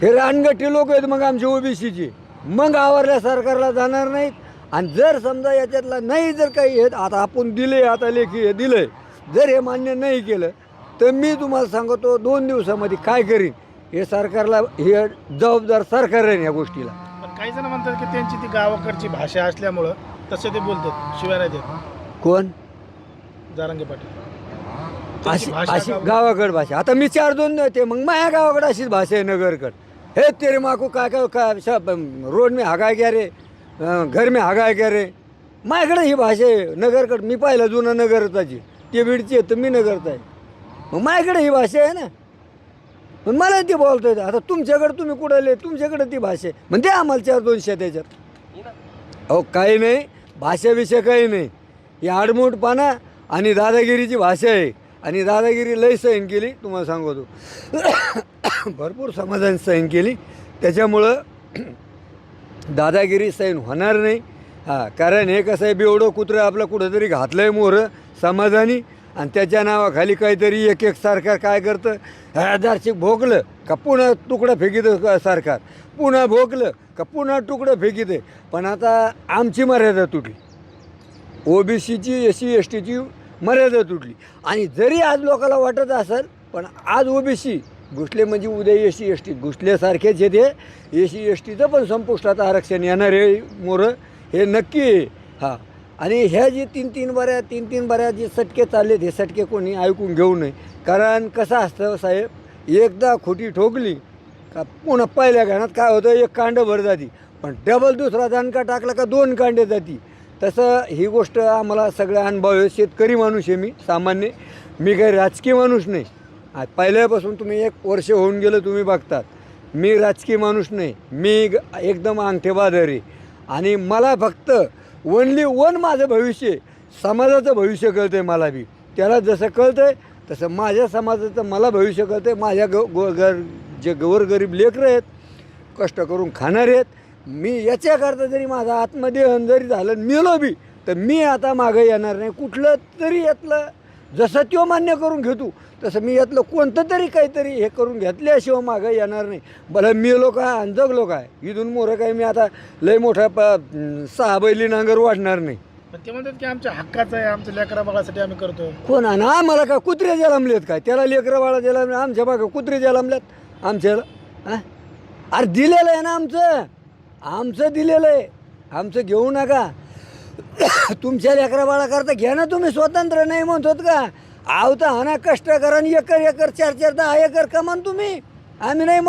हे रानगट्टी लोक आहेत मग आमचे ओबीसीचे, मग आवरल्या सरकारला जाणार नाहीत. आणि जर समजा याच्यातला नाही जर काही हे आता आपण दिले, आता लेखी हे दिलं, जर हे मान्य नाही केलं तर मी तुम्हाला सांगतो 2 दिवसामध्ये काय करीन हे सरकारला, हे जबाबदार सरकार आहे या गोष्टीला. पण काही जण म्हणतात की त्यांची ती गावाकडची भाषा असल्यामुळं तसे ते बोलतात, शिवाय नाही देत. कोण? जारंगे पाटील अशी अशी गावाकड भाषा. आता मी 4-2 देते, मग माझ्या गावाकडे अशीच भाषा आहे नगरकड. हे तेरे माको काय काय काय सब रोड में हगाय क्या रे, घर में हगाय क्या रे, माझ्याकडे ही भाषा आहे नगरकड. मी पाहिलं जुनं नगरचाची, ते बीडची आहे तर मी नगरचा आहे, मग माझ्याकडे ही भाषा आहे ना, पण मला ती बोलता येतं. आता तुमच्याकडे तुम्ही कुठले, तुमच्याकडे ती भाषा आहे म्हणजे आम्हाला 4-2 त्याच्यात. अहो काही नाही, भाषाविषय काही नाही, ही आडमोठपणा आणि दादागिरीची भाषा आहे. आणि दादागिरी लय सहन केली तुम्हाला सांगतो, भरपूर समाजाने सहन केली. त्याच्यामुळं दादागिरी सहन होणार नाही. हां, कारण हे कसं आहे, बेवडं कुत्रं आपलं कुठंतरी घातलं आहे मोहरं समाजाने, आणि त्याच्या नावाखाली काहीतरी एक सरकार काय करतं, हजारशिक भोगलं का पुन्हा तुकडं फेकीतं सरकार, पुन्हा भोगलं का पुन्हा तुकडं फेकीतं. पण आता आमची मर्यादा तुटली, ओबीसीची SC STची मर्यादा तुटली. आणि जरी आज लोकांना वाटत असेल, पण आज ओबीसी घुसले म्हणजे उद्या SC ST घुसल्यासारखेच येते. SC STचं पण संपुष्टात आरक्षण येणार आहे मोरं, हे नक्की आहे. हां, आणि ह्या जे 3-3 बऱ्या जे सटके चाललेत, हे सटके कोणी ऐकून घेऊ नये. कारण कसं असतं साहेब, एकदा खोटी ठोकली का पुन्हा पहिल्या घाण्यात काय होतं, एक कांड भर जाती, पण डबल दुसरा दणका टाकला का 2 कांडे जाती. तसं ही गोष्ट आम्हाला सगळा अनुभव आहे. शेतकरी माणूस आहे मी, सामान्य, मी काही राजकीय माणूस नाही. आज पहिल्यापासून तुम्ही 1 वर्ष होऊन गेलं तुम्ही बघतात, मी राजकीय माणूस नाही, मी एकदम अंगठेबहादर आहे. आणि मला फक्त ओनली वन माझं भविष्य, समाजाचं भविष्य कळतं आहे मला बी. त्याला जसं कळतं आहे तसं माझ्या समाजाचं मला भविष्य कळतं आहे. माझ्या जे गोरगरीब लेकरं आहेत, कष्ट करून खाणारे आहेत, मी याच्याकरता जरी माझा आत्मदेहन जरी झालं, मेलो बी, तर मी आता मागं येणार नाही. कुठलं तरी यातलं जसं तो मान्य करून घेतो तसं मी यातलं कोणतं तरी काहीतरी हे करून घेतल्याशिवाय मागं येणार नाही. भलं मेलो काय आणि जगलो काय, इथून मोरं काय मी आता लय मोठा 6 बैली नांगर वाढणार नाही. पण ते म्हणतात की आमच्या हक्काचं आहे, आमच्या लेकरा बाळासाठी आम्ही करतो. कोण आणि आम्हाला काय कुत्रे जलमलेत काय, त्याला लेकरं बाळा जलमले, आमच्या बागा कुत्रे जलमल्यात आमच्याला. हां, अरे दिलेलं आहे ना, आमचं दिलेलं आहे, आमचं घेऊ नका. तुमच्या लेकरा बाळा करता घ्या ना तुम्ही, स्वतंत्र नाही म्हणतात का. आवता हा ना, कष्ट करा, 1 एकर 4-4 10 एकर कमान तुम्ही, आम्ही नाही.